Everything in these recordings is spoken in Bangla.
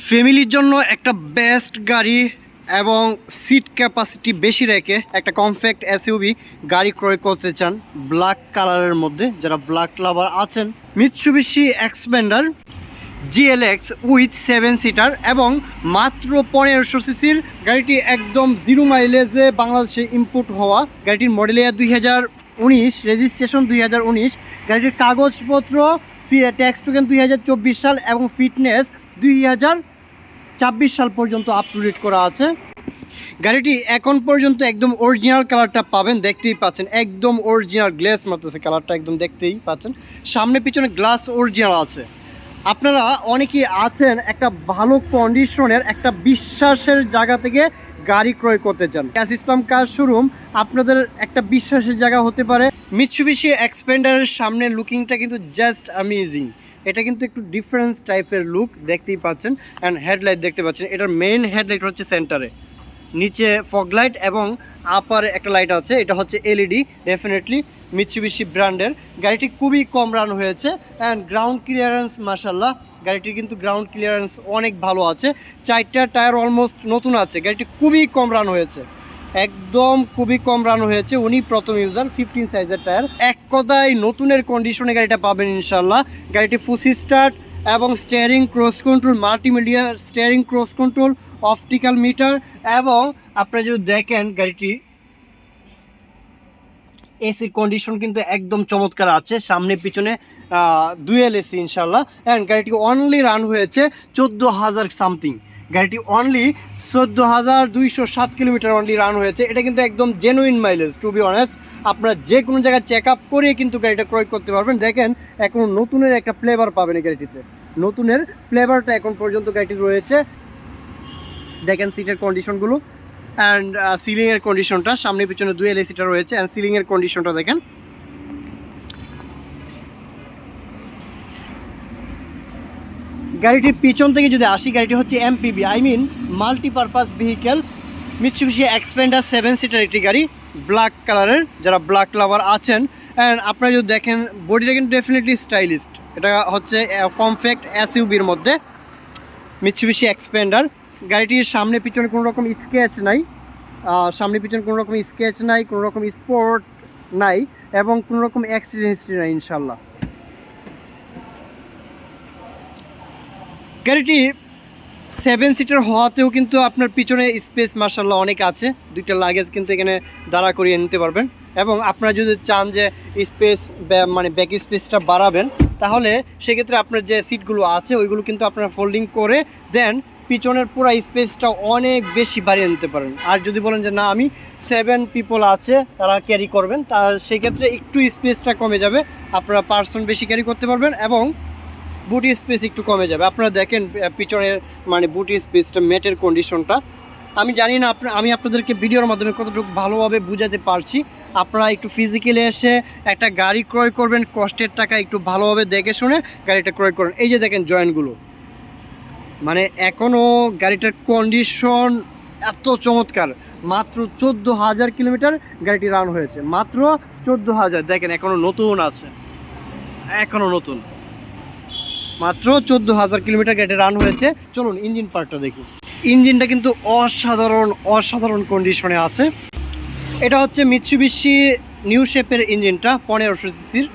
ফ্যামিলির জন্য একটা বেস্ট গাড়ি এবং সিট ক্যাপাসিটি বেশি রেখে একটা কমফ্যাক্ট এসইউভি গাড়ি ক্রয় করতে চান ব্ল্যাক কালারের মধ্যে, যারা ব্ল্যাক লাভার আছেন, Mitsubishi expander GLX with 7 seater এবং মাত্র 1500 সিসির গাড়িটি একদম 0 মাইলেজে বাংলাদেশে ইম্পোর্ট হওয়া। গাড়িটির মডেল ইয়ার 2019, রেজিস্ট্রেশন 2019, গাড়িটির কাগজপত্র ট্যাক্স টোকেন 2024 সাল এবং ফিটনেস 2026 সাল পর্যন্ত আপ টু ডেট করা আছে। গাড়িটি এখন পর্যন্ত একদম অরিজিনাল কালারটা পাবেন, দেখতেই পাচ্ছেন একদম অরিজিনাল গ্লেস মারতেছে, কালারটা একদম দেখতেই পাচ্ছেন। সামনে পিছনে গ্লাস অরিজিনাল আছে। আপনারা অনেকেই আছেন একটা ভালো কন্ডিশনের একটা বিশ্বাসের জায়গা থেকে গাড়ি ক্রয় করতে চান, ইসলাম কার শোরুম আপনাদের একটা বিশ্বাসের জায়গা হতে পারে। মিৎসুবিশি এক্সপেন্ডারের সামনে লুকিংটা কিন্তু জাস্ট অ্যামেজিং। এটা কিন্তু একটু ডিফারেন্স টাইপের লুক দেখতেই পাচ্ছেন। অ্যান্ড হেডলাইট দেখতে পাচ্ছেন, এটার মেইন হেডলাইট হচ্ছে সেন্টারে, নিচে ফগ লাইট এবং আপারে একটা লাইট আছে, এটা হচ্ছে এলইডি। ডেফিনেটলি মিৎসুবিশি ব্র্যান্ডের গাড়িটি খুবই কম রান হয়েছে। অ্যান্ড গ্রাউন্ড ক্লিয়ারেন্স মাশাল্লাহ, গাড়িটির কিন্তু গ্রাউন্ড ক্লিয়ারেন্স অনেক ভালো আছে। 4টা টায়ার অলমোস্ট নতুন আছে। গাড়িটি খুবই কম রান হয়েছে, একদম খুবই কম রান হয়েছে। উনি প্রথম ইউজার, 15 সাইজের টায়ার। এক কথায় নতুনের কন্ডিশনে গাড়িটা পাবেন ইনশাল্লাহ। গাড়িটি ফুসি স্টার্ট এবং steering cross control, multimedia steering cross control, optical metre এবং আপনারা যদি দেখেন গাড়িটি এসির কন্ডিশন কিন্তু একদম চমৎকার আছে, সামনে পিছনে ডুয়েল এসি ইনশাল্লাহ। অ্যান্ড গাড়িটি অনলি রান হয়েছে 14,000 সামথিং। গাড়িটি অনলি 14,207 কিলোমিটার অনলি রান হয়েছে। এটা কিন্তু একদম genuine mileage, to be honest. আপনারা যে কোনো জায়গায় চেক আপ করে কিন্তু গাড়িটা ক্রয় করতে পারবেন। দেখেন এখনও নতুনের একটা ফ্লেভার পাবেন এই গাড়িটিতে, নতুনের ফ্লেভারটা এখন পর্যন্ত গাড়িটি রয়েছে। দেখেন সিটের কন্ডিশনগুলো অ্যান্ড সিলিংয়ের কন্ডিশনটা, সামনে পিছনে ডুয়েল এসিটা রয়েছে। অ্যান্ড সিলিংয়ের কন্ডিশনটা দেখেন। গাড়িটির পিছন থেকে যদি আসি, গাড়িটি হচ্ছে MPV, I mean multipurpose vehicle. Mitsubishi Xpander 7 seater একটি গাড়ি, ব্ল্যাক কালারের, যারা ব্ল্যাক লাভার আছেন। অ্যান্ড আপনারা যদি দেখেন বডিটা কিন্তু ডেফিনেটলি স্টাইলিস্ট। এটা হচ্ছে কমফ্যাক্ট এসইউভির মধ্যে মিৎসুবিশি এক্সপেন্ডার। গাড়িটির সামনে পিছনে কোনো রকম স্কেচ নাই, সামনে পিছনে কোনো রকম স্কেচ নাই, কোনো রকম স্পট নাই এবং কোনো রকম অ্যাক্সিডেন্ট হিস্ট্রি নাই ইনশাল্লাহ। গাড়িটি 7 সিটার হওয়াতেও কিন্তু আপনার পিছনে স্পেস মাশাল্লাহ অনেক আছে। 2টা লাগেজ কিন্তু এখানে দাঁড়া করিয়ে নিতে পারবেন। এবং আপনারা যদি চান যে স্পেস মানে ব্যাক স্পেসটা বাড়াবেন, তাহলে সেক্ষেত্রে আপনার যে সিটগুলো আছে ওইগুলো কিন্তু আপনারা ফোল্ডিং করে দেন পিছনের পুরো স্পেসটা অনেক বেশি বাড়িয়ে নিতে পারেন। আর যদি বলেন যে না আমি 7 পিপল আছে তারা ক্যারি করবেন, তার সেক্ষেত্রে একটু স্পেসটা কমে যাবে, আপনারা পার্সন বেশি ক্যারি করতে পারবেন এবং বুটি স্পেস একটু কমে যাবে। আপনারা দেখেন পিছনের মানে বুটি স্পেসটা, ম্যাটের কন্ডিশনটা আমি জানি না আমি আপনাদেরকে ভিডিওর মাধ্যমে কতটুকু ভালোভাবে বুঝাতে পারছি। আপনারা একটু ফিজিক্যালি এসে একটা গাড়ি ক্রয় করবেন, কষ্টের টাকা একটু ভালোভাবে দেখে শুনে গাড়িটা ক্রয় করেন। এই যে দেখেন জয়েন্টগুলো, মানে এখনও গাড়িটার কন্ডিশন এত চমৎকার। মাত্র 14,000 কিলোমিটার গাড়িটি রান হয়েছে, মাত্র 14,000। দেখেন এখনও নতুন আছে, এখনও নতুন, মাত্র 14,000 কিলোমিটার গাড়িটি রান হয়েছে। চলুন ইঞ্জিন পার্টটা দেখি। ইঞ্জিনটা কিন্তু অসাধারণ কন্ডিশনে আছে। এটা হচ্ছে মিৎসুবিশি নিউ শেপের ইঞ্জিনটা, 1500 সিসির,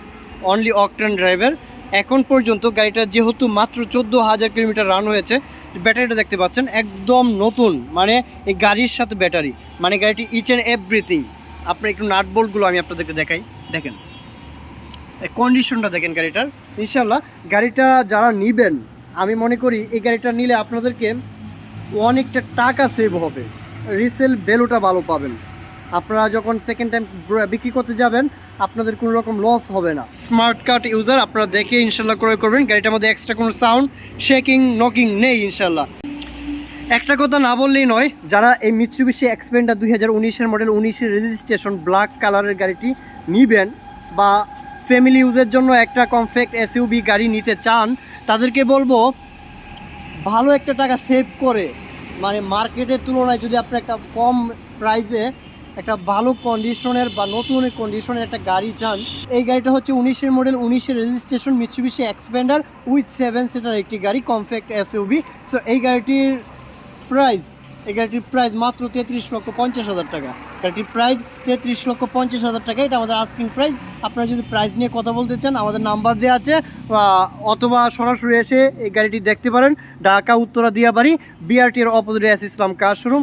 অনলি অকটেন ড্রাইভার। এখন পর্যন্ত গাড়িটা যেহেতু মাত্র 14,000 কিলোমিটার রান হয়েছে, ব্যাটারিটা দেখতে পাচ্ছেন একদম নতুন, মানে এই গাড়ির সাথে ব্যাটারি, মানে গাড়িটি ইচ অ্যান্ড এভরিথিং। আপনার একটু নাট বোল্টগুলো আমি আপনাদেরকে দেখাই, দেখেন কন্ডিশনটা দেখেন গাড়িটার। ইনশাল্লাহ গাড়িটা যারা নেবেন, আমি মনে করি এই গাড়িটা নিলে আপনাদেরকে অনেকটা টাকা সেভ হবে, রিসেল ভ্যালুটা ভালো পাবেন। আপনারা যখন সেকেন্ড টাইম বিক্রি করতে যাবেন আপনাদের কোনো রকম লস হবে না। স্মার্ট কার্ড ইউজার, আপনারা দেখে ইনশাল্লাহ ক্রয় করবেন। গাড়িটার মধ্যে এক্সট্রা কোনো সাউন্ড, শেকিং, নকিং নেই ইনশাল্লাহ। একটা কথা না বললেই নয়, যারা এই মিৎসুবিশি এক্সপেন্ডার 2019-এর মডেল, 19-এর রেজিস্ট্রেশন ব্ল্যাক কালারের গাড়িটি নেবেন বা ফ্যামিলি ইউজের জন্য একটা কমফ্যাক্ট এসইউভি গাড়ি নিতে চান, তাদেরকে বলবো ভালো একটা টাকা সেভ করে, মানে মার্কেটের তুলনায় যদি আপনি একটা কম প্রাইসে একটা ভালো কন্ডিশনের বা নতুন কন্ডিশনের একটা গাড়ি চান, এই গাড়িটা হচ্ছে 19-এর মডেল, 19-এর registration, Mitsubishi Xpander with 7 seater একটি গাড়ি, কমফ্যাক্ট এসইউভি। সো এই গাড়িটির প্রাইস মাত্র 33,50,000 টাকা। গাড়িটির প্রাইস 33,50,000 টাকা, এটা আমাদের আস্কিং প্রাইস। আপনারা যদি প্রাইস নিয়ে কথা বলতে চান আমাদের নাম্বার দেওয়া আছে, অথবা সরাসরি এসে এই গাড়িটি দেখতে পারেন। ঢাকা উত্তরা দিয়াবাড়ি, বিআরটি এর অপোজিটে এস ইসলাম কার শোরুম।